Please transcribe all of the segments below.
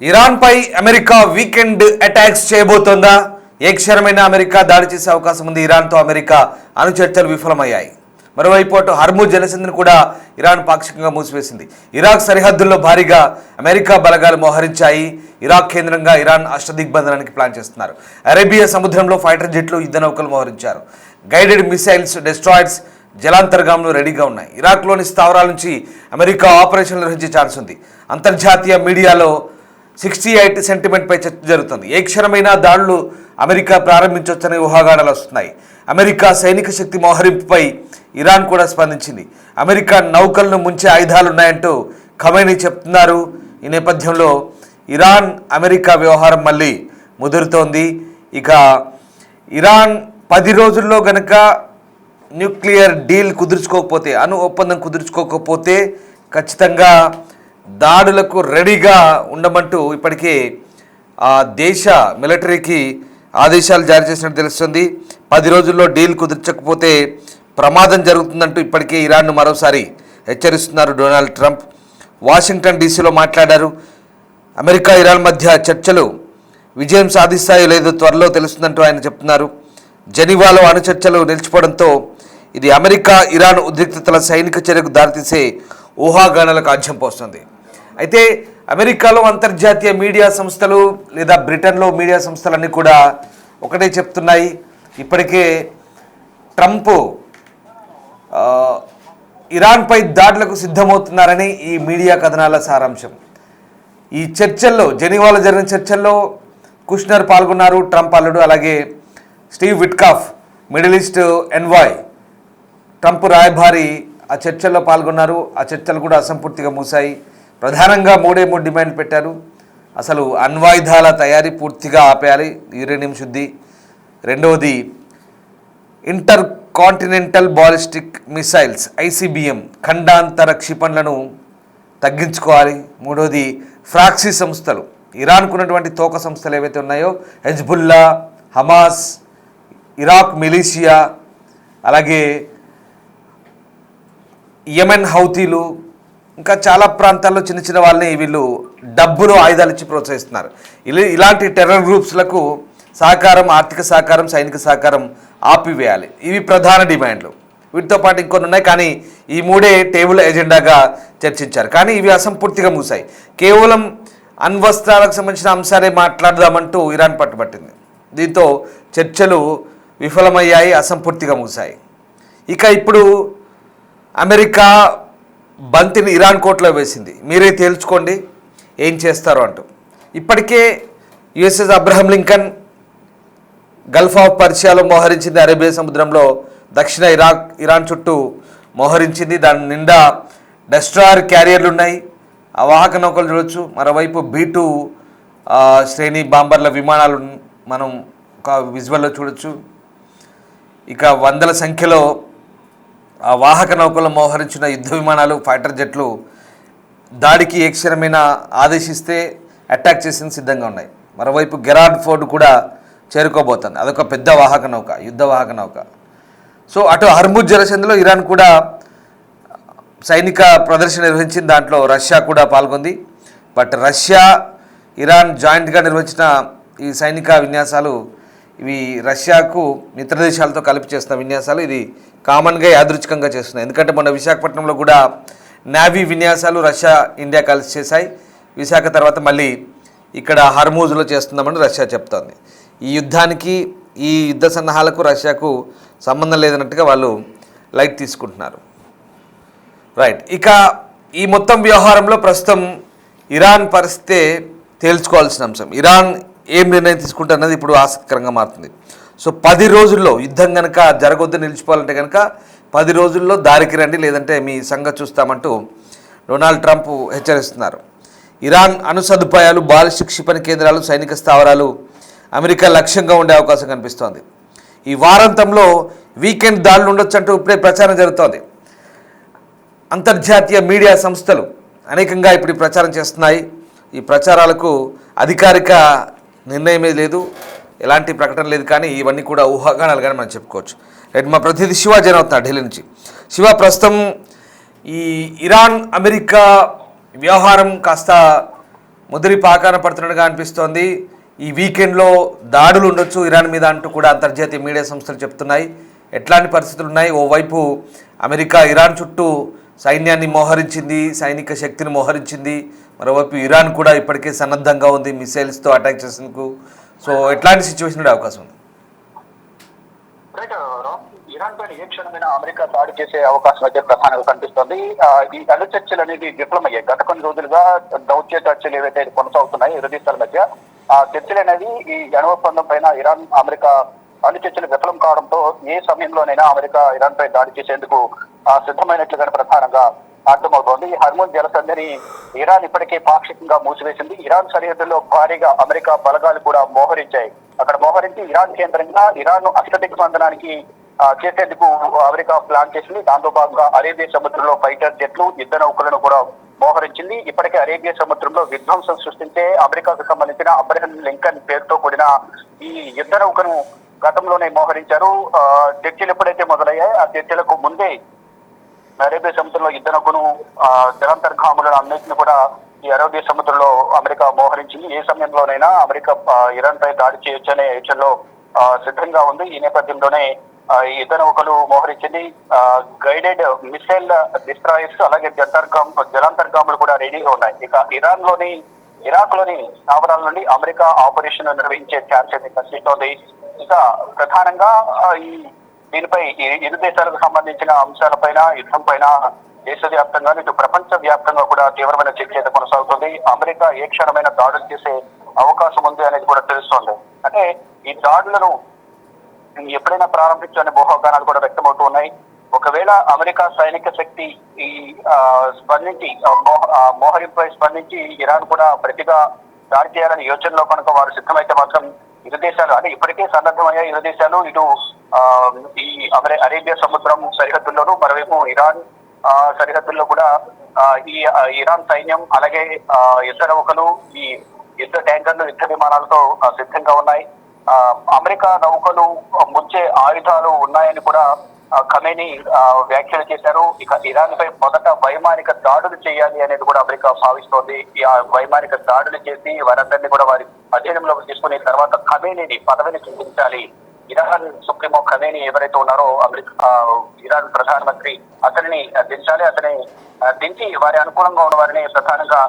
ఇరాన్పై America weekend attacks చేయబోతోందా? ఏ క్షణమైనా America దాడి చేసే అవకాశం ఉంది. ఇరాన్తో అమెరికా అణుచర్చలు విఫలమయ్యాయి. మరోవైపు అటు హర్ముజ్ జలసంధిని కూడా ఇరాన్ పాక్షికంగా మూసివేసింది. ఇరాక్ సరిహద్దుల్లో భారీగా అమెరికా బలగాలు మోహరించాయి. ఇరాక్ కేంద్రంగా ఇరాన్ అష్టదిగ్బంధనానికి ప్లాన్ చేస్తున్నారు. అరేబియా సముద్రంలో ఫైటర్ జెట్లు, యుద్ధ నౌకలు మోహరించారు. గైడెడ్ మిసైల్స్, డెస్ట్రాయిడ్స్, జలాంతర్గాములు రెడీగా ఉన్నాయి. ఇరాక్లోని స్థావరాల నుంచి అమెరికా ఆపరేషన్లు నిర్వహించే ఛాన్స్ ఉంది. అంతర్జాతీయ మీడియాలో 68 సెంటిమెంట్పై చర్చ జరుగుతుంది. ఏ క్షణమైనా దాడులు అమెరికా ప్రారంభించవచ్చనే ఊహాగానాలు వస్తున్నాయి. అమెరికా సైనిక శక్తి మోహరింపుపై ఇరాన్ కూడా స్పందించింది. అమెరికా నౌకలను ముంచే ఆయుధాలున్నాయంటూ ఖమేనీ చెప్తున్నారు. ఈ నేపథ్యంలో ఇరాన్ అమెరికా వ్యవహారం మళ్ళీ ముదురుతోంది. ఇక ఇరాన్ 10 రోజుల్లో గనక న్యూక్లియర్ డీల్ కుదుర్చుకోకపోతే, ఒప్పందం కుదుర్చుకోకపోతే ఖచ్చితంగా దాడులకు రెడీగా ఉండమంటూ ఇప్పటికే ఆ దేశ మిలిటరీకి ఆదేశాలు జారీ చేసినట్టు తెలుస్తుంది. 10 రోజుల్లో డీల్ కుదుర్చకపోతే ప్రమాదం జరుగుతుందంటూ ఇప్పటికే ఇరాన్ను మరోసారి హెచ్చరిస్తున్నారు డొనాల్డ్ ట్రంప్. వాషింగ్టన్ డీసీలో మాట్లాడారు. అమెరికా ఇరాన్ మధ్య చర్చలు విజయం సాధిస్తాయో లేదో త్వరలో తెలుస్తుందంటూ ఆయన చెప్తున్నారు. జెనీవాలో అణు చర్చలు నిలిచిపోవడంతో ఇది అమెరికా ఇరాన్ ఉద్రిక్తతల సైనిక చర్యకు దారితీసే ఊహాగానాలకు ఆజ్యం పోస్తుంది. అయితే అమెరికాలో అంతర్జాతీయ మీడియా సంస్థలు లేదా బ్రిటన్లో మీడియా సంస్థలన్నీ కూడా ఒకటే చెప్తున్నాయి. ఇప్పటికే ట్రంప్ ఇరాన్పై దాడులకు సిద్ధమవుతున్నారని ఈ మీడియా కథనాల సారాంశం. ఈ చర్చల్లో, జెనీవాలో జరిగిన చర్చల్లో కుష్నర్ పాల్గొన్నారు, ట్రంప్ అల్లుడు, అలాగే Steve Witkoff, middle east envoy, Trump రాయబారి ఆ చర్చల్లో పాల్గొన్నారు. ఆ చర్చలు కూడా అసంపూర్తిగా మూసాయి. ప్రధానంగా 3 డిమాండ్ పెట్టారు. అసలు అణ్వాయుధాల తయారీ పూర్తిగా ఆపేయాలి, యురేనియం శుద్ధి. రెండవది inter continental ballistic missiles ICBM ఖండాంతర క్షిపణులను తగ్గించుకోవాలి. మూడవది ఫ్రాక్సీ సంస్థలు, ఇరాన్కు ఉన్నటువంటి తోక సంస్థలు ఏవైతే ఉన్నాయో హెజ్బుల్లా, హమాస్, ఇరాక్ మిలీషియా, అలాగే యెమెన్ హౌతీలు, ఇంకా చాలా ప్రాంతాల్లో చిన్న చిన్న వాళ్ళని వీళ్ళు డబ్బులు, ఆయుధాలు ఇచ్చి ప్రోత్సహిస్తున్నారు. ఇలాంటి టెర్రర్ గ్రూప్స్లకు సహకారం, ఆర్థిక సహకారం, సైనిక సహకారం ఆపివేయాలి. ఇవి ప్రధాన డిమాండ్లు. వీటితో పాటు ఇంకొన్ని ఉన్నాయి, కానీ ఈ 3 టేబుల్ ఎజెండాగా చర్చించారు. కానీ ఇవి అసంపూర్తిగా మూసాయి. కేవలం అణ్వస్త్రాలకు సంబంధించిన అంశాలే మాట్లాడదామంటూ ఇరాన్ పట్టుబట్టింది. దీంతో చర్చలు విఫలమయ్యాయి, అసంపూర్తిగా మూసాయి. ఇక ఇప్పుడు అమెరికా బంతిని ఇరాన్ కోర్టులో వేసింది. మీరే తేల్చుకోండి ఏం చేస్తారో అంటూ. ఇప్పటికే USS Abraham Lincoln Gulf of పర్షియాలో మోహరించింది. అరేబియా సముద్రంలో దక్షిణ ఇరాన్ చుట్టూ మోహరించింది. దాని నిండా డెస్ట్రాయర్ క్యారియర్లు ఉన్నాయి. ఆ వాహక నౌకలు చూడొచ్చు. మరోవైపు B-2 శ్రేణి బాంబర్ల విమానాలు మనం ఒక విజువల్లో చూడొచ్చు. ఇక వందల సంఖ్యలో ఆ వాహక నౌకల్లో మోహరించిన యుద్ధ విమానాలు, ఫైటర్ జెట్లు దాడికి ఏ క్షణమైనా ఆదేశిస్తే అటాక్ చేసేందుకు సిద్ధంగా ఉన్నాయి. మరోవైపు గెరార్డ్ ఫోర్డ్ కూడా చేరుకోబోతుంది. అదొక పెద్ద వాహక నౌక, యుద్ధ వాహక నౌక. సో అటు హర్ముజ్ జలసంధిలో ఇరాన్ కూడా సైనిక ప్రదర్శన నిర్వహించింది. దాంట్లో రష్యా కూడా పాల్గొంది. బట్ రష్యా, ఇరాన్ జాయింట్గా నిర్వహించిన ఈ సైనిక విన్యాసాలు ఇవి రష్యాకు మిత్ర దేశాలతో కలిపి చేస్తున్న విన్యాసాలు. ఇది కామన్గా యాదృచ్ఛికంగా చేస్తున్నాయి. ఎందుకంటే మొన్న విశాఖపట్నంలో కూడా నేవీ విన్యాసాలు రష్యా, ఇండియా కలిసి చేశాయి. విశాఖ తర్వాత మళ్ళీ ఇక్కడ హర్మూజ్లో చేస్తున్నామని రష్యా చెప్తోంది. ఈ యుద్ధానికి, ఈ యుద్ధ సన్నాహాలకు రష్యాకు సంబంధం లేదన్నట్టుగా వాళ్ళు లైట్ తీసుకుంటున్నారు. రైట్. ఇక ఈ మొత్తం వ్యవహారంలో ప్రస్తుతం ఇరాన్ పరిస్థితే తేల్చుకోవాల్సిన అంశం. ఇరాన్ ఏం నిర్ణయం తీసుకుంటున్నది ఇప్పుడు ఆసక్తికరంగా మారుతుంది. సో 10 రోజుల్లో యుద్ధం కనుక జరగొద్దు, నిలిచిపోవాలంటే కనుక 10 రోజుల్లో దారికి రండి, లేదంటే మీ సంగతి చూస్తామంటూ డొనాల్డ్ ట్రంప్ హెచ్చరిస్తున్నారు. ఇరాన్ అణు సదుపాయాలు, బాలిస్టిక్ క్షిపణి కేంద్రాలు, సైనిక స్థావరాలు అమెరికా లక్ష్యంగా ఉండే అవకాశం కనిపిస్తోంది. ఈ వారాంతంలో వీకెండ్ దాడులు ఉండొచ్చు అంటూ ఇప్పుడే ప్రచారం జరుగుతోంది. అంతర్జాతీయ మీడియా సంస్థలు అనేకంగా ఇప్పుడు ప్రచారం చేస్తున్నాయి. ఈ ప్రచారాలకు అధికారిక నిర్ణయమే లేదు, ఎలాంటి ప్రకటన లేదు. కానీ ఇవన్నీ కూడా ఊహాగానాలు కానీ మనం చెప్పుకోవచ్చు. రైట్. మా ప్రతినిధి శివ జైన్ అవుతున్నారు ఢిల్లీ నుంచి. శివ, ప్రస్తుతం ఈ ఇరాన్ అమెరికా వ్యవహారం కాస్త ముదిరి పాకాన పడుతున్నట్టుగా అనిపిస్తోంది. ఈ వీకెండ్లో దాడులు ఉండొచ్చు ఇరాన్ మీద అంటూ కూడా అంతర్జాతీయ మీడియా సంస్థలు చెప్తున్నాయి. ఎట్లాంటి పరిస్థితులు ఉన్నాయి? ఓవైపు అమెరికా ఇరాన్ చుట్టూ సైన్యాన్ని మోహరించింది, సైనిక శక్తిని మోహరించింది. మరోవైపు ఇరాన్ కూడా ఇప్పటికే సన్నద్ధంగా ఉంది మిసైల్స్తో అటాక్ చేసేందుకు. సో ఎట్లాంటి సిచ్యువేషన్ ఉండే అవకాశం ఉంది? ఇరాన్ పైన ఏ క్షణమైన అమెరికా దాడి చేసే అవకాశం అయితే ప్రధానంగా కనిపిస్తోంది. ఈ అణు చర్చలు అనేది విఫలమయ్యాయి. గత కొన్ని రోజులుగా దౌత్య చర్చలు ఏవైతే కొనసాగుతున్నాయి ఇరు దేశాల మధ్య, ఆ చర్చలు అనేది ఈ అణు ఒప్పందం పైన ఇరాన్ అమెరికా అణు చర్చలు విఫలం కావడంతో ఏ సమయంలోనైనా అమెరికా ఇరాన్ పై దాడి చేసేందుకు సిద్ధమైనట్లుగా ప్రధానంగా అర్థమవుతోంది. హర్మూజ్ జలసంధిని ఇరాన్ ఇప్పటికే పాక్షికంగా మూసివేసింది. ఇరాన్ సరిహద్దుల్లో భారీగా అమెరికా బలగాలు కూడా మోహరించాయి. అక్కడ మోహరించి ఇరాన్ కేంద్రంగా ఇరాన్ అష్టదిగ్బంధనానికి చేసేందుకు అమెరికా ప్లాన్ చేసింది. దాంతో భాగంగా అరేబియా సముద్రంలో ఫైటర్ జెట్లు, యుద్ధ నౌకలను కూడా మోహరించింది. ఇప్పటికే అరేబియా సముద్రంలో విధ్వంసం సృష్టించే అమెరికాకు సంబంధించిన అబ్రహం లింకన్ పేరుతో కూడిన ఈ యుద్ధ నౌకను గతంలోనే మోహరించారు. చర్చలు ఎప్పుడైతే మొదలయ్యాయో ఆ చర్చలకు ముందే అరేబియా సముద్రంలో యుద్ధ నౌకను జలాంతర్గాములను అన్నింటిని కూడా ఈ అరేబియా సముద్రంలో అమెరికా మోహరించింది. ఏ సమయంలోనైనా అమెరికా ఇరాన్ పై దాడి చేయొచ్చనే యోచనలో సిద్ధంగా ఉంది. ఈ నేపథ్యంలోనే ఈ యుద్ధ నౌకలు మోహరించింది. గైడెడ్ మిసైల్ డిస్ట్రాయర్స్ అలాగే జలాంతర్గాములు కూడా రెడీగా ఉన్నాయి. ఇక ఇరాక్ లోని స్థావరాల నుండి అమెరికా ఆపరేషన్ నిర్వహించే ఛాన్స్ అయితే కనిపిస్తోంది. ఇక ప్రధానంగా దీనిపై ఇరు దేశాలకు సంబంధించిన అంశాలపైన, యుద్ధం పైన దేశవ్యాప్తంగా ఇటు ప్రపంచ వ్యాప్తంగా కూడా తీవ్రమైన చర్చ అయితే కొనసాగుతుంది. అమెరికా ఏ క్షణమైన దాడులు చేసే అవకాశం ఉంది అనేది కూడా తెలుస్తోంది. అంటే ఈ దాడులను ఎప్పుడైనా ప్రారంభించాలనే ఊహాగానాలు కూడా వ్యక్తమవుతూ ఉన్నాయి. ఒకవేళ అమెరికా సైనిక శక్తి ఈ స్పందించి మోహరింపై స్పందించి ఇరాన్ కూడా ప్రతిగా దాడి చేయాలని యోచనలో కనుక వారు సిద్ధమైతే మాత్రం ఇరు దేశాలు అంటే ఇప్పటికే సన్నద్ధమయ్యాయి ఇరు దేశాలు. ఇటు ఈ అరేబియా సముద్రం సరిహద్దుల్లోనూ, మరోవైపు ఇరాన్ సరిహద్దుల్లో కూడా ఈ ఇరాన్ సైన్యం అలాగే యుద్ధ నౌకలు, ఈ యుద్ధ ట్యాంకర్లు, యుద్ధ విమానాలతో సిద్ధంగా ఉన్నాయి. అమెరికా నౌకలు ముంచే ఆయుధాలు ఉన్నాయని కూడా ఖమేనీ వ్యాఖ్యలు చేశారు. ఇక ఇరాన్ పై మొదట వైమానిక దాడులు చేయాలి అనేది కూడా అమెరికా భావిస్తోంది. ఈ వైమానిక దాడులు చేసి వారందరినీ కూడా వారి అధీనంలోకి తీసుకుని తర్వాత ఖమేనీని పదవిని చూపించాలి. ఇరాన్ సుప్రీమో ఖమేనీ ఎవరైతే ఉన్నారో అమెరికా ఇరాన్ ప్రధానమంత్రి, అతనిని దించాలి. అతని దించి వారి అనుకూలంగా ఉన్న వారిని ప్రధానంగా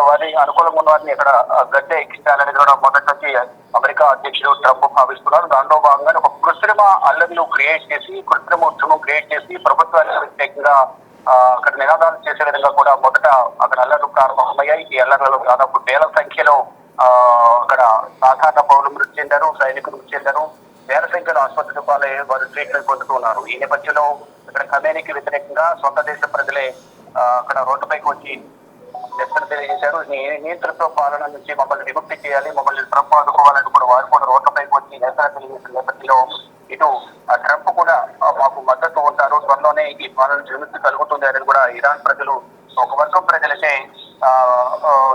వారి అనుకూలంగా ఉన్న వారిని ఇక్కడ గద్దె ఎక్కించాలని కూడా మొదటి నుంచి అమెరికా అధ్యక్షుడు ట్రంప్ భావిస్తున్నారు. దాంట్లో భాగంగా ఒక కృత్రిమ అల్లర్లు క్రియేట్ చేసి, కృత్రిమ ఉద్యమం క్రియేట్ చేసి ప్రభుత్వానికి వ్యతిరేకంగా అక్కడ నినాదాలు చేసే విధంగా కూడా మొదట అక్కడ అల్లర్లు ప్రారంభమయ్యాయి. ఈ అల్లర్లలో దాదాపు వేల సంఖ్యలో అక్కడ సాధారణ పౌరులు మృతి చెందారు, సైనికులు మృతి చెందారు. వేల సంఖ్యలో ఆసుపత్రి పాలయ్యే వారు ట్రీట్మెంట్ పొందుతున్నారు. ఈ నేపథ్యంలో ఇక్కడ ఖమేనీకి వ్యతిరేకంగా సొంత దేశ ప్రజలే అక్కడ రోడ్డుపైకి వచ్చి నిరసన తెలియజేశారు. నియంతృత్వ పాలన నుంచి మమ్మల్ని విముక్తి చేయాలి, మమ్మల్ని ట్రంప్ ఆదుకోవాలని కూడా వారు కూడా రోడ్లపైకి వచ్చి నిరసన తెలియజేసిన నేపథ్యంలో ఇటు ట్రంప్ కూడా మాకు మద్దతు ఉంటారు, త్వరలోనే ఈ పాలన నుంచి విముక్తి కలుగుతుంది అనేది కూడా ఇరాన్ ప్రజలు, ఒక వర్గం ప్రజలకే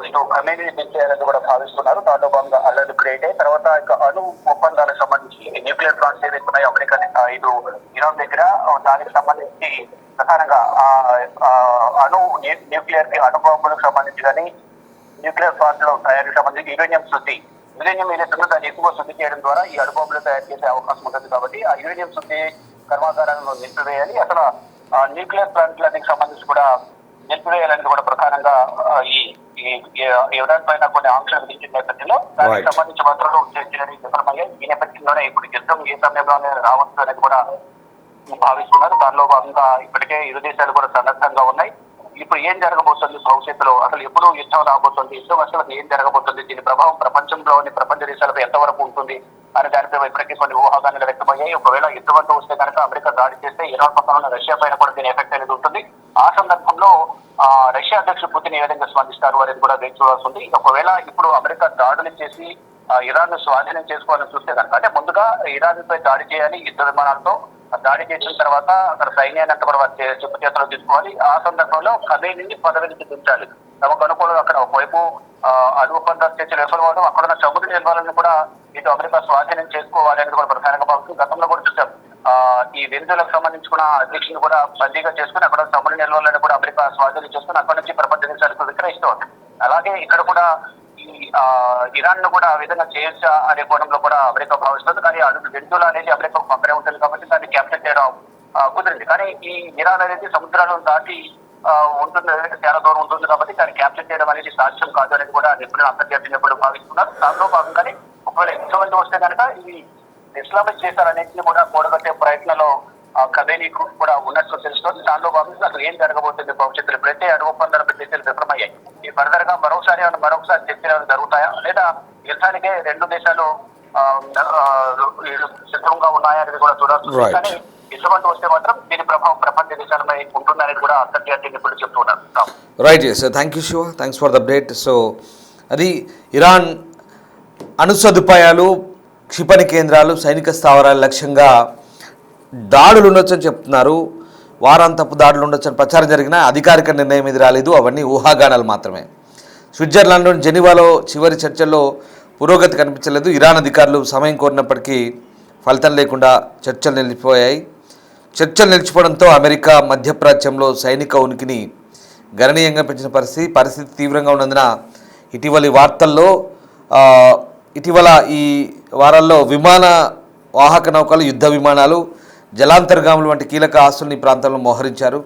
ఇటు ఖమేనీని పెంచేయాలని కూడా భావిస్తున్నారు. దాంట్లో భాగంగా అల్లర్లు క్రియేట్ అయ్యి తర్వాత ఇక అణు ఒప్పందాలకు సంబంధించి న్యూక్లియర్ ప్లాంట్స్ ఏవైతే ఉన్నాయో అమెరికా ఇటు ఇరాన్ దగ్గర, దానికి సంబంధించి ప్రధానంగా న్యూక్లియర్ కి అణుబాంబులకు సంబంధించి కానీ న్యూక్లియర్ ప్లాంట్ లో తయారీకి సంబంధించి యురేనియం ఏదైతుందో దాన్ని ఎక్కువ శుద్ధి చేయడం ద్వారా ఈ అణుబాంబులు తయారు చేసే అవకాశం ఉంటుంది. కాబట్టి ఆ యురేనియం శుద్ధి కర్మాగారాలను నిలిపివేయాలి. అసలు న్యూక్లియర్ ప్లాంట్లకి సంబంధించి కూడా నిలిపివేయాలని కూడా ప్రధానంగా ఈ ఇరాన్ పైన కొన్ని ఆంక్షలు విధించిన నేపథ్యంలో దానికి సంబంధించి మంత్రులు చర్చలని విఫలమయ్యాయి. ఈ నేపథ్యంలోనే ఇప్పుడు యుద్ధం ఏ సమయంలోనే రావచ్చు అనేది కూడా భావిస్తున్నారు. దానిలో భాగంగా ఇప్పటికే ఇరు దేశాలు కూడా సన్నద్ధంగా ఉన్నాయి. ఇప్పుడు ఏం జరగబోతుంది భవిష్యత్తులో, అసలు ఎప్పుడు యుద్ధం రాబోతుంది, యుద్ధం అసలు ఏం జరగబోతుంది, దీని ప్రభావం ప్రపంచ దేశాలపై ఎంతవరకు ఉంటుంది అనే దానిపై ఇప్పటికే కొన్ని ఊహాగానాలు వ్యక్తమయ్యాయి. ఒకవేళ యుద్ధం అంటూ వస్తే కనుక అమెరికా దాడి చేస్తే ఇరాన్ పక్కన రష్యా పైన కూడా దీని ఎఫెక్ట్ అనేది ఉంటుంది. ఆ సందర్భంలో రష్యా అధ్యక్షుడు పుతిన్ ఏ విధంగా స్పందిస్తారు అనేది కూడా వేచి చూడాల్సి ఉంది. ఒకవేళ ఇప్పుడు అమెరికా దాడులు చేసి ఇరాన్ ను స్వాధీనం చేసుకోవాలని చూస్తే కనుక, అంటే ముందుగా ఇరాన్ పై దాడి చేయాలి, యుద్ధ విమానాలతో దాడి చేసిన తర్వాత అక్కడ సైన్యాన్ని అంతా కూడా చెప్పు చేతుల్లో తీసుకోవాలి. ఆ సందర్భంలో ఖమేనీని పదవి నుంచి దించాలి. తమకు అనుకూలంగా అక్కడ ఒకవైపు అణు ఒప్పందాలు చర్చలు విఫలమవడం, అక్కడ సముద్ర నిర్మాణాలను కూడా ఇటు అమెరికా స్వాధీనం చేసుకోవాలి అనేది కూడా ప్రధానంగా భావిస్తుంది. గతంలో కూడా చూసాం ఈ వెనుజులకు సంబంధించుకున్న అధ్యక్షుని కూడా బందీగా చేసుకుని అక్కడ సముద్ర నిల్వలను కూడా అమెరికా స్వాధీనం చేసుకుని అక్కడి నుంచి ప్రపంచ దేశాలకు విక్రయిస్తోంది. అలాగే ఇక్కడ కూడా ఈ ఇరాన్ ను కూడా ఆ విధంగా చేయొచ్చా అనే కోణంలో కూడా అమెరికా భావిస్తుంది. కానీ అడుగు వెందులు అనేది అమెరికా పక్కనే ఉంటుంది కాబట్టి దాన్ని క్యాప్చర్ చేయడం కుదిరింది. కానీ ఈ ఇరాన్ అనేది సముద్రాలను దాటి ఉంటుంది, చాలా దూరం ఉంటుంది కాబట్టి దాన్ని క్యాప్చర్ చేయడం అనేది సాధ్యం కాదు అనేది కూడా నిపుణులు అంతర్జాతీయ నిపుణులు భావిస్తున్నారు. దానిలో భాగంగానే ఒకవేళ ఎంతమంది వస్తే కనుక ఇవి ఇస్లామిక్ దేశాలన్నింటినీ కూడా కూడగట్టే ప్రయత్నంలో కబేనీకు కూడా ఉన్నట్లు తెలుస్తుంది. దానిలో భాగంగా అసలు ఏం జరగబోతుంది భవిష్యత్తులో ఇప్పుడైతే అణు ఒప్పందాలపై చర్చలు విఫలమయ్యాయి. ఈ ఫర్దర్ గా మరొకసారి చర్చలు జరుగుతాయా లేదా యుద్ధానికే రెండు దేశాలు శత్రువుగా ఉన్నాయా అనేది కూడా చూడాల్సి. కానీ ఇటువంటి వస్తే మాత్రం దీని ప్రభావం ప్రపంచ దేశాలపై ఉంటుందనేది కూడా అంతర్జాతీయ నిపుణులు చెప్తున్నారు. Right, sir, thank you Shiva, thanks for the update. So అది ఇరాన్ అణు సదుపాయాలు, క్షిపణి కేంద్రాలు, సైనిక స్థావరాల లక్ష్యంగా దాడులు ఉండొచ్చని చెప్తున్నారు. వారాంతపు దాడులు ఉండొచ్చని ప్రచారం జరిగిన అధికారిక నిర్ణయం ఇది రాలేదు. అవన్నీ ఊహాగానాలు మాత్రమే. స్విట్జర్లాండ్లోని జెనీవాలో చివరి చర్చల్లో పురోగతి కనిపించలేదు. ఇరాన్ అధికారులు సమయం కోరినప్పటికీ ఫలితం లేకుండా చర్చలు నిలిచిపోవడంతో అమెరికా మధ్యప్రాచ్యంలో సైనిక ఉనికిని గణనీయంగా పెంచిన పరిస్థితి తీవ్రంగా ఉన్నందున ఇటీవల ఈ వారాల్లో విమాన వాహక నౌకలు, యుద్ధ విమానాలు, జలాంతర్గాములు వంటి కీలక ఆస్తులను ఈ ప్రాంతంలో మోహరించారు.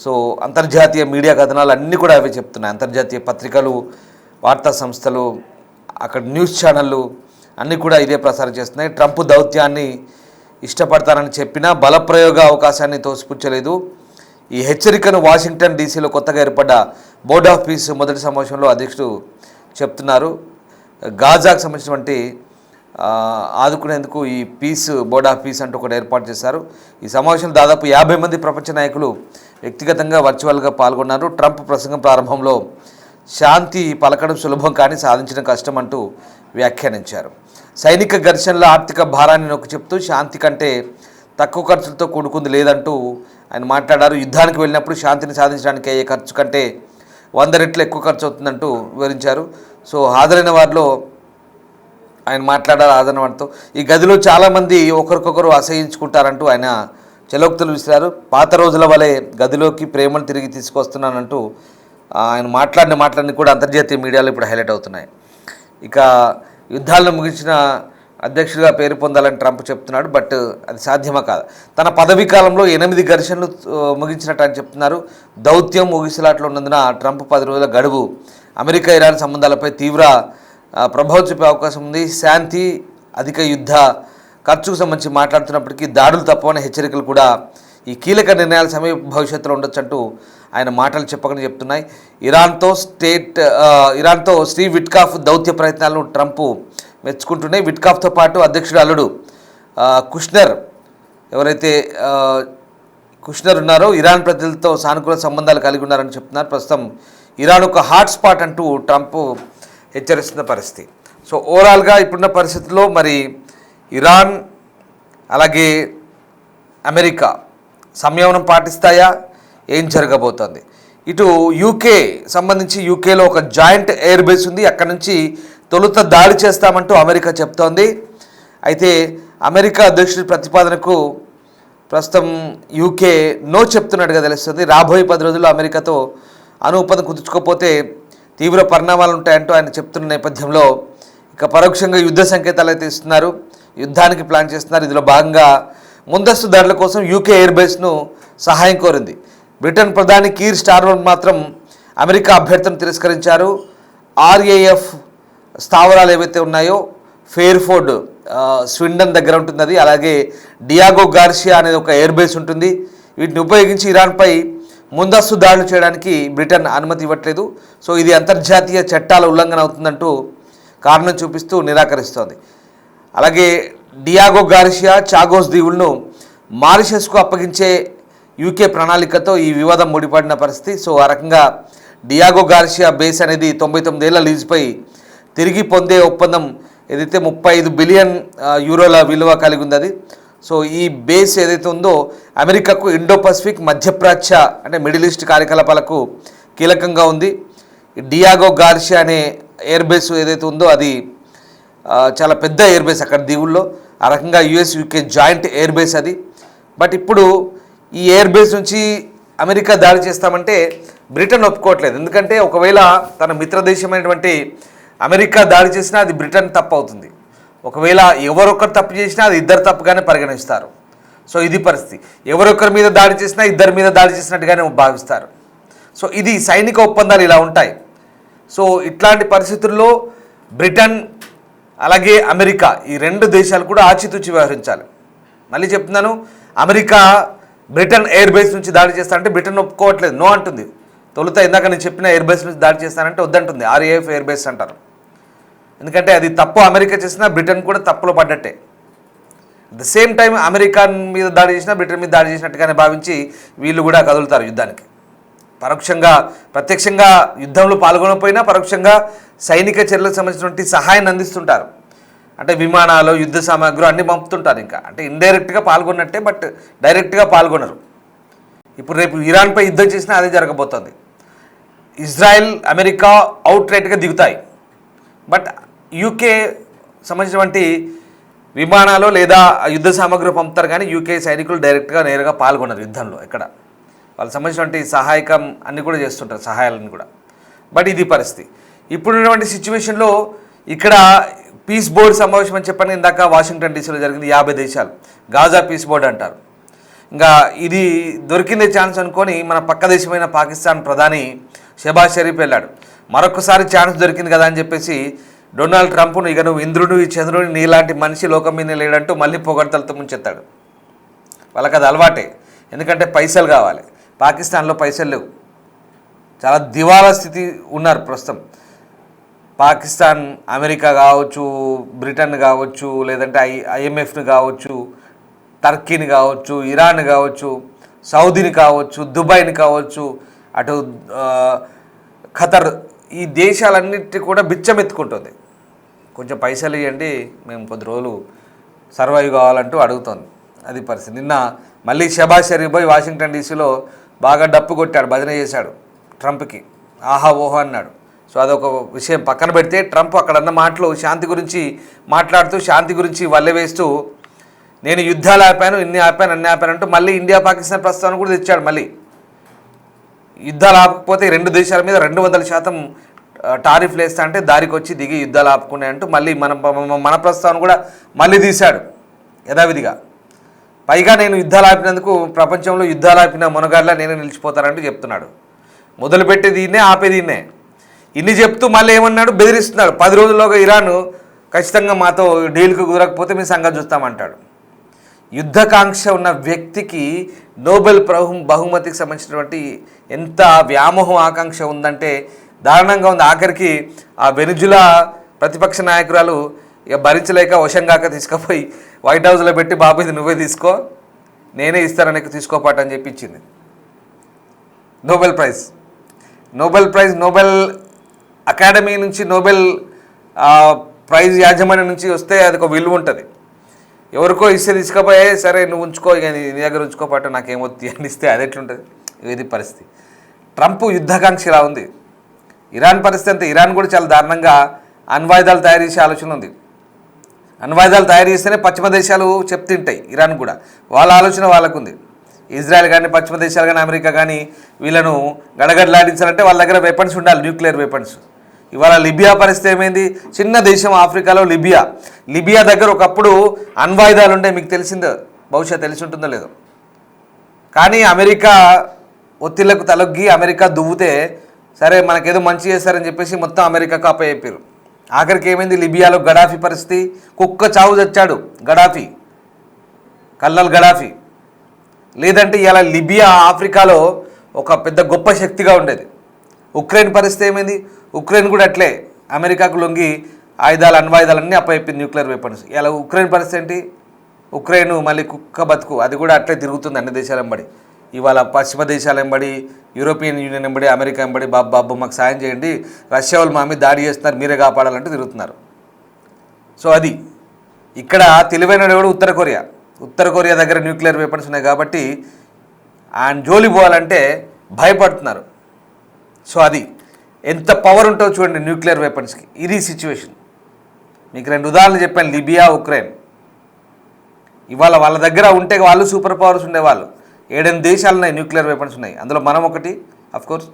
సో అంతర్జాతీయ మీడియా కథనాలు అన్నీ కూడా అవే చెప్తున్నాయి. అంతర్జాతీయ పత్రికలు, వార్తా సంస్థలు, అక్కడ న్యూస్ ఛానళ్ళు అన్నీ కూడా ఇదే ప్రసారం చేస్తున్నాయి. ట్రంప్ దౌత్యాన్ని ఇష్టపడతారని చెప్పినా బలప్రయోగ అవకాశాన్ని తోసిపుచ్చలేదు. ఈ హెచ్చరికను వాషింగ్టన్ డీసీలో కొత్తగా ఏర్పడ్డ బోర్డ్ ఆఫ్ పీస్ మొదటి సమావేశంలో అధ్యక్షుడు చెప్తున్నారు. గాజాకు సంబంధించినటువంటి ఆదుకునేందుకు ఈ బోర్డ్ ఆఫ్ పీస్ అంటూ ఒకటి ఏర్పాటు చేశారు. ఈ సమావేశంలో దాదాపు 50 మంది ప్రపంచ నాయకులు వ్యక్తిగతంగా వర్చువల్గా పాల్గొన్నారు. ట్రంప్ ప్రసంగం ప్రారంభంలో శాంతి పలకడం సులభం కానీ సాధించడం కష్టం అంటూ వ్యాఖ్యానించారు. సైనిక ఘర్షణల ఆర్థిక భారాన్ని నొక్కి చెప్తూ శాంతి కంటే తక్కువ ఖర్చులతో కూడుకుంది లేదంటూ ఆయన మాట్లాడారు. యుద్ధానికి వెళ్ళినప్పుడు శాంతిని సాధించడానికి అయ్యే ఖర్చు కంటే 100 రెట్లు ఎక్కువ ఖర్చు అవుతుందంటూ వివరించారు. సో హాజరైన వారిలో ఆయన మాట్లాడారు. హాజరైన వారితో ఈ గదిలో చాలామంది ఒకరికొకరు అసహించుకుంటారంటూ ఆయన చెలోక్తులు విసిరారు. పాత రోజుల వలె గదిలోకి ప్రేమను తిరిగి తీసుకొస్తున్నానంటూ ఆయన మాట్లాడిన కూడా అంతర్జాతీయ మీడియాలో ఇప్పుడు హైలైట్ అవుతున్నాయి. ఇక యుద్ధాలను ముగించిన అధ్యక్షుడిగా పేరు పొందాలని ట్రంప్ చెప్తున్నాడు. బట్ అది సాధ్యమా కాదు. తన పదవీ కాలంలో 8 ఘర్షణలు ముగించినట్టు ఆయన చెప్తున్నారు. దౌత్యం ముగిసలాట్లో ఉన్నందున ట్రంప్ 10 రోజుల గడువు అమెరికా ఇరాన్ సంబంధాలపై తీవ్ర ప్రభావం చూపే అవకాశం ఉంది. శాంతి, అధిక యుద్ధ ఖర్చుకు సంబంధించి మాట్లాడుతున్నప్పటికీ దాడులు తప్పవనే హెచ్చరికలు కూడా ఈ కీలక నిర్ణయాల సమయ భవిష్యత్తులో ఉండొచ్చంటూ ఆయన మాటలు చెప్పకనే చెప్తున్నాయి. ఇరాన్తో స్టీవ్ విట్కాఫ్ దౌత్య ప్రయత్నాలను ట్రంప్ మెచ్చుకుంటున్నాయి. విట్కాఫ్తో పాటు అధ్యక్షుడు అల్లుడు కుష్నర్ ఉన్నారో ఇరాన్ ప్రజలతో సానుకూల సంబంధాలు కలిగి ఉన్నారని చెప్తున్నారు. ప్రస్తుతం ఇరాన్ ఒక హాట్స్పాట్ అంటూ ట్రంప్ హెచ్చరిస్తున్న పరిస్థితి. సో ఓవరాల్గా ఇప్పుడున్న పరిస్థితుల్లో మరి ఇరాన్ అలాగే అమెరికా సంయమనం పాటిస్తాయా, ఏం జరగబోతోంది? ఇటు యూకేలో ఒక జాయింట్ ఎయిర్ బేస్ ఉంది. అక్కడ నుంచి తొలుత దాడి చేస్తామంటూ అమెరికా చెప్తోంది. అయితే అమెరికా అధ్యక్షుడి ప్రతిపాదనకు ప్రస్తుతం యూకే నో చెప్తున్నట్టుగా తెలుస్తుంది. రాబోయే 10 రోజుల్లో అమెరికాతో అణు ఒప్పందం కుదుర్చుకోకపోతే తీవ్ర పరిణామాలు ఉంటాయంటూ ఆయన చెప్తున్న నేపథ్యంలో ఇక పరోక్షంగా యుద్ధ సంకేతాలు అయితే ఇస్తున్నారు. యుద్ధానికి ప్లాన్ చేస్తున్నారు. ఇందులో భాగంగా ముందస్తు దాడుల కోసం యూకే ఎయిర్ బేస్ను సహాయం కోరింది. బ్రిటన్ ప్రధాని కీర్ స్టార్మర్ మాత్రం అమెరికా అభ్యర్థనను తిరస్కరించారు. RAF స్థావరాలు ఏవైతే ఉన్నాయో ఫెయిర్ఫోర్డ్ స్విండన్ దగ్గర ఉంటుంది అది. అలాగే డియాగో గార్షియా అనేది ఒక ఎయిర్ బేస్ ఉంటుంది. వీటిని ఉపయోగించి ఇరాన్పై ముందస్తు దాడులు చేయడానికి బ్రిటన్ అనుమతి ఇవ్వట్లేదు. సో ఇది అంతర్జాతీయ చట్టాల ఉల్లంఘన అవుతుందంటూ కారణం చూపిస్తూ నిరాకరిస్తోంది. అలాగే డియాగో గార్షియా, చాగోస్ దీవులను మారిషస్కు అప్పగించే యూకే ప్రణాళికతో ఈ వివాదం ముడిపడిన పరిస్థితి. సో ఆ రకంగా డియాగో గార్షియా బేస్ అనేది 99 ఏళ్ల లీజుపై తిరిగి పొందే ఒప్పందం ఏదైతే 35 బిలియన్ యూరోల విలువ కలిగి ఉంది అది. సో ఈ బేస్ ఏదైతే ఉందో అమెరికాకు ఇండో పసిఫిక్, మధ్యప్రాచ్య అంటే మిడిల్ ఈస్ట్ కార్యకలాపాలకు కీలకంగా ఉంది. డియాగో గార్షియా అనే ఎయిర్ బేస్ ఏదైతే ఉందో అది చాలా పెద్ద ఎయిర్ బేస్ అక్కడ దీవుల్లో. ఆ రకంగా US UK joint air base అది. బట్ ఇప్పుడు ఈ ఎయిర్ బేస్ నుంచి అమెరికా దాడి చేస్తామంటే బ్రిటన్ ఒప్పుకోవట్లేదు. ఎందుకంటే ఒకవేళ తన మిత్రదేశమైనటువంటి అమెరికా దాడి చేసినా అది బ్రిటన్ తప్పు అవుతుంది. ఒకవేళ ఎవరొక్కరు తప్పు చేసినా అది ఇద్దరు తప్పుగానే పరిగణిస్తారు. సో ఇది పరిస్థితి. ఎవరొక్కరి మీద దాడి చేసినా ఇద్దరి మీద దాడి చేసినట్టుగానే భావిస్తారు. సో ఇది సైనిక ఒప్పందాలు ఇలా ఉంటాయి. సో ఇట్లాంటి పరిస్థితుల్లో బ్రిటన్ అలాగే అమెరికా ఈ రెండు దేశాలు కూడా ఆచితూచి వ్యవహరించాలి. మళ్ళీ చెప్తున్నాను, అమెరికా బ్రిటన్ ఎయిర్ బేస్ నుంచి దాడి చేస్తానంటే బ్రిటన్ ఒప్పుకోవట్లేదు, నో అంటుంది. తొలుత ఇందాక నేను చెప్పిన ఎయిర్ బేస్ నుంచి దాడి చేస్తానంటే వద్దంటుంది. RAF ఎయిర్ బేస్ అంటారు. ఎందుకంటే అది తప్పు అమెరికా చేసినా బ్రిటన్ కూడా తప్పులో పడ్డట్టే. ద సేమ్ టైం అమెరికా మీద దాడి చేసినా బ్రిటన్ మీద దాడి చేసినట్టుగానే భావించి వీళ్ళు కూడా కదులుతారు యుద్ధానికి. పరోక్షంగా ప్రత్యక్షంగా యుద్ధంలో పాల్గొనకపోయినా పరోక్షంగా సైనిక చర్యలకు సంబంధించినటువంటి సహాయాన్ని అందిస్తుంటారు. అంటే విమానాలు, యుద్ధ సామాగ్రి అన్నీ పంపుతుంటారు. ఇంకా అంటే ఇండైరెక్ట్గా పాల్గొన్నట్టే, బట్ డైరెక్ట్గా పాల్గొనరు. ఇప్పుడు రేపు ఇరాన్పై యుద్ధం చేసినా అదే జరగబోతోంది. ఇజ్రాయెల్, అమెరికా అవుట్ రైట్గా దిగుతాయి. బట్ యూకే సంబంధించినటువంటి విమానాలు లేదా యుద్ధ సామాగ్రి పంపుతారు, కానీ యూకే సైనికులు డైరెక్ట్గా నేరుగా పాల్గొన్నారు యుద్ధంలో. ఇక్కడ వాళ్ళకి సంబంధించినటువంటి సహాయకం అన్నీ కూడా చేస్తుంటారు, సహాయాలను కూడా. బట్ ఇది పరిస్థితి. ఇప్పుడున్నటువంటి సిచ్యువేషన్లో ఇక్కడ పీస్ బోర్డు సమావేశం అని చెప్పని ఇందాక వాషింగ్టన్ డీసీలో జరిగింది. 50 దేశాలు గాజా పీస్ బోర్డు అంటారు. ఇంకా ఇది దొరికిందే ఛాన్స్ అనుకొని మన పక్క దేశమైన పాకిస్తాన్ ప్రధాని షెబాజ్ షరీఫ్ వెళ్ళాడు. మరొకసారి ఛాన్స్ దొరికింది కదా అని చెప్పేసి డొనాల్డ్ ట్రంప్ను ఇక నువ్వు ఇంద్రుడు ఈ చంద్రుడు నీలాంటి మనిషి లోకం మీద లేడంటూ మళ్ళీ పొగడ్తలతో ముంచెత్తాడు. వాళ్ళకి అది అలవాటే. ఎందుకంటే పైసలు కావాలి. పాకిస్తాన్లో పైసలు లేవు. చాలా దివాలా స్థితి ఉన్నారు ప్రస్తుతం. పాకిస్తాన్ అమెరికా కావచ్చు, బ్రిటన్ కావచ్చు, లేదంటే IMFని కావచ్చు, టర్కీని కావచ్చు, ఇరాన్ కావచ్చు, సౌదీని కావచ్చు, దుబాయ్ని కావచ్చు, అటు ఖతర్, ఈ దేశాలన్నిటి కూడా బిచ్చమెత్తుకుంటుంది. కొంచెం పైసలు ఇవ్వండి, మేము కొద్ది రోజులు సర్వైవ్ కావాలంటూ అడుగుతోంది. అది పరిస్థితి. నిన్న మళ్ళీ షెబాజ్ షరీఫ్ పోయి వాషింగ్టన్ డీసీలో బాగా డప్పు కొట్టాడు, భజన చేశాడు ట్రంప్కి. ఆహా ఓహో అన్నాడు. సో అదొక విషయం పక్కన పెడితే, ట్రంప్ అక్కడ అన్న మాటలు శాంతి గురించి మాట్లాడుతూ, శాంతి గురించి వల్లెవేస్తూ, నేను యుద్ధాలు ఆపాను, ఇన్ని ఆపాను, అన్ని ఆపాను అంటూ మళ్ళీ ఇండియా పాకిస్తాన్ ప్రస్తావన కూడా తెచ్చాడు. మళ్ళీ యుద్ధాలు ఆపకపోతే రెండు దేశాల మీద 200% టారిఫ్లు వేస్తా అంటే దారికి వచ్చి దిగి యుద్ధాలు ఆపుకున్నాయంటూ మళ్ళీ మన ప్రస్తావన కూడా మళ్ళీ తీశాడు యథావిధిగా. పైగా నేను యుద్ధాలు ఆపినందుకు ప్రపంచంలో యుద్ధాలు ఆపిన మునగాడ్లా నేనే నిలిచిపోతానంటూ చెప్తున్నాడు. మొదలుపెట్టి దీన్నే ఆపేది దీన్నే. ఇన్ని చెప్తూ మళ్ళీ ఏమన్నాడు, బెదిరిస్తున్నాడు. 10 రోజుల్లోగా ఇరాన్ ఖచ్చితంగా మాతో డీల్కి కుదరకపోతే మీ సంగతి చూస్తామంటాడు. యుద్ధకాంక్ష ఉన్న వ్యక్తికి నోబెల్ బహుమతికి సంబంధించినటువంటి ఎంత వ్యామోహం ఆకాంక్ష ఉందంటే దారుణంగా ఉంది. ఆఖరికి ఆ వెనిజులా ప్రతిపక్ష నాయకురాలు ఇక భరించలేక వశంగాక తీసుకుపోయి వైట్ హౌస్లో పెట్టి, బాబు ఇది నువ్వే తీసుకో, నేనే ఇస్తానని తీసుకోపాటు అని చెప్పి ఇచ్చింది. నోబెల్ ప్రైజ్ నోబెల్ అకాడమీ నుంచి, నోబెల్ ప్రైజ్ యాజమాన్యం నుంచి వస్తే అది ఒక విలువ ఉంటుంది. ఎవరికో ఇస్తే తీసుకుపోయే, సరే నువ్వు ఉంచుకో, ఇక నీ దగ్గర ఉంచుకోపాటు నాకేమొద్ది అని ఇస్తే అది ఎట్లుంటుంది? ఇది పరిస్థితి. ట్రంప్ యుద్ధకాంక్ష ఇలా ఉంది. ఇరాన్ పరిస్థితి అంతే. ఇరాన్ కూడా చాలా దారుణంగా అణ్వాయుధాలు తయారు చేసే ఆలోచన ఉంది. అణ్వాయుధాలు తయారు చేస్తేనే పశ్చిమ దేశాలు చెప్తుంటాయి. ఇరాన్ కూడా వాళ్ళ ఆలోచన వాళ్ళకుంది. ఇజ్రాయెల్ కానీ, పశ్చిమ దేశాలు కానీ, అమెరికా కానీ వీళ్ళను గడగడలాడించాలంటే వాళ్ళ దగ్గర వెపన్స్ ఉండాలి, న్యూక్లియర్ వెపన్స్. ఇవాళ లిబియా పరిస్థితి ఏమైంది? చిన్న దేశం ఆఫ్రికాలో లిబియా దగ్గర ఒకప్పుడు అణ్వాయుధాలు ఉండే, మీకు తెలిసిందో, బహుశా తెలిసి ఉంటుందో లేదో. కానీ అమెరికా ఒత్తిళ్లకు తలొగ్గి అమెరికా దువ్వుతే, సరే మనకేదో మంచి చేస్తారని చెప్పేసి మొత్తం అమెరికాకు అప్పచెప్పారు. ఆఖరికి ఏమైంది? లిబియాలో గడాఫీ పరిస్థితి, కుక్క చావు చచ్చాడు గడాఫీ, కల్నల్ గడాఫీ. లేదంటే ఇలా లిబియా ఆఫ్రికాలో ఒక పెద్ద గొప్ప శక్తిగా ఉండేది. ఉక్రెయిన్ పరిస్థితి ఏమైంది? ఉక్రెయిన్ కూడా అట్లే అమెరికాకు లొంగి అణ్వాయుధాలన్నీ అప్పచెప్పింది, న్యూక్లియర్ వెపన్స్. ఇలా ఉక్రెయిన్ పరిస్థితి ఏంటి? ఉక్రెయిన్ మళ్ళీ కుక్క బతుకు, అది కూడా అట్లే తిరుగుతుంది అన్ని దేశాల వెంబడి. ఇవాళ పశ్చిమ దేశాల వెంబడి, యూరోపియన్ యూనియన్ వెంబడి, అమెరికా వెంబడి, బాబు మాకు సాయం చేయండి, రష్యా వాళ్ళు మా మీద దాడి చేస్తున్నారు, మీరే కాపాడాలంటూ తిరుగుతున్నారు. సో అది ఇక్కడ తెలివైన కూడా ఉత్తర కొరియా దగ్గర న్యూక్లియర్ వెపన్స్ ఉన్నాయి కాబట్టి ఆయన జోలి పోవాలంటే భయపడుతున్నారు. సో అది ఎంత పవర్ ఉంటుందో చూడండి న్యూక్లియర్ వెపన్స్కి. ఇది సిచ్యువేషన్. మీకు 2 ఉదాహరణలు చెప్పాను, లిబియా, ఉక్రెయిన్. ఇవాళ వాళ్ళ దగ్గర ఉంటే వాళ్ళు సూపర్ పవర్స్ ఉండేవాళ్ళు. 7 దేశాలు ఉన్నాయి న్యూక్లియర్ వెపన్స్ ఉన్నాయి, అందులో మనం ఒకటి కోర్స్.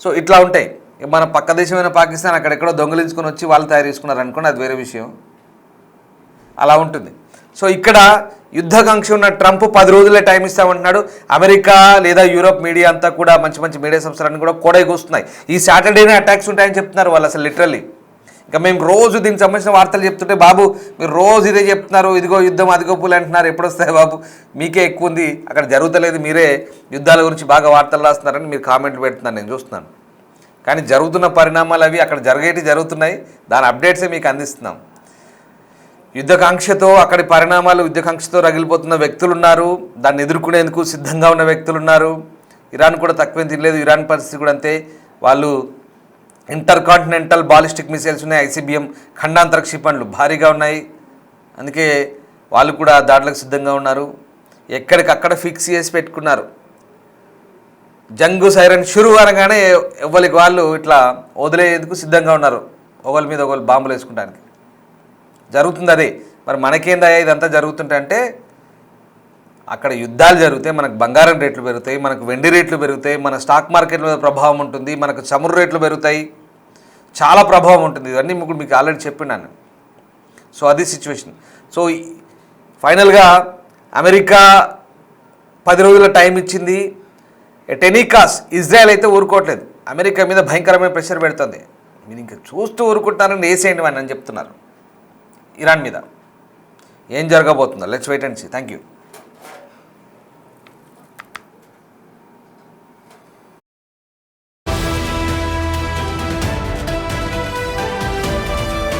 సో ఇట్లా ఉంటాయి. మన పక్క దేశమైన పాకిస్తాన్ అక్కడెక్కడో దొంగలించుకొని వచ్చి వాళ్ళు తయారు చేసుకున్నారు అనుకోండి, అది వేరే విషయం. అలా ఉంటుంది. సో ఇక్కడ యుద్ధకాంక్ష ఉన్న ట్రంప్ 10 రోజులే టైం ఇస్తామంటున్నాడు. అమెరికా లేదా యూరోప్ మీడియా అంతా కూడా మంచి మంచి మీడియా సంస్థలన్నీ కూడా కూస్తున్నాయి. ఈ సాటర్డేనే అటాక్స్ ఉంటాయని చెప్తున్నారు వాళ్ళు. అసలు లిటరల్లీ ఇంకా మేము రోజు దీనికి సంబంధించిన వార్తలు చెప్తుంటే, బాబు మీరు రోజు ఇదే చెప్తున్నారు, ఇదిగో యుద్ధం అదిగో పూలు అంటున్నారు, ఎప్పుడు వస్తాయి బాబు, మీకే ఎక్కువ ఉంది, అక్కడ జరుగుతలేదు, మీరే యుద్ధాల గురించి బాగా వార్తలు రాస్తున్నారని మీరు కామెంట్లు పెడుతున్నారు, నేను చూస్తున్నాను. కానీ జరుగుతున్న పరిణామాలు అవి అక్కడ జరుగుతున్నాయి, దాని అప్డేట్సే మీకు అందిస్తున్నాం. యుద్ధకాంక్షతో అక్కడి పరిణామాలు, యుద్ధకాంక్షతో రగిలిపోతున్న వ్యక్తులు ఉన్నారు, దాన్ని ఎదుర్కొనేందుకు సిద్ధంగా ఉన్న వ్యక్తులు ఉన్నారు. ఇరాన్ కూడా తక్కువేం తినలేదు, ఇరాన్ పరిస్థితి కూడా అంతే. వాళ్ళు ఇంటర్ కాంటినెంటల్ బాలిస్టిక్ మిసైల్స్ ఉన్నాయి, ICBM ఖండాంతర క్షిపణులు భారీగా ఉన్నాయి, అందుకే వాళ్ళు కూడా దాడులకు సిద్ధంగా ఉన్నారు. ఎక్కడికక్కడ ఫిక్స్ చేసి పెట్టుకున్నారు. జంగు సైరన్ షురు అనగానే ఎవరికి వాళ్ళు ఇట్లా వదిలేందుకు సిద్ధంగా ఉన్నారు, ఒకరి మీద ఒకరు బాంబులు వేసుకుంటానికి. జరుగుతుంది అదే. మరి మనకేందయ్యా ఇదంతా జరుగుతుంటే, అక్కడ యుద్ధాలు జరుగుతాయి, మనకు బంగారం రేట్లు పెరుగుతాయి, మనకు వెండి రేట్లు పెరుగుతాయి, మన స్టాక్ మార్కెట్ మీద ప్రభావం ఉంటుంది, మనకు చమురు రేట్లు పెరుగుతాయి, చాలా ప్రభావం ఉంటుంది. ఇవన్నీ మీకు ఆల్రెడీ చెప్పినాను. సో అది సిచ్యువేషన్. సో ఫైనల్గా అమెరికా 10 రోజుల టైం ఇచ్చింది. ఎట్ ఎనీ కాస్ట్ ఇజ్రాయెల్ అయితే ఊరుకోవట్లేదు, అమెరికా మీద భయంకరమైన ప్రెషర్ పెడుతుంది. మీరు ఇంకా చూస్తూ ఊరుకుంటారని వేసేయండి అని చెప్తున్నారు ఇరాన్ మీద. ఏం జరగబోతుందో let's wait and see. Thank you.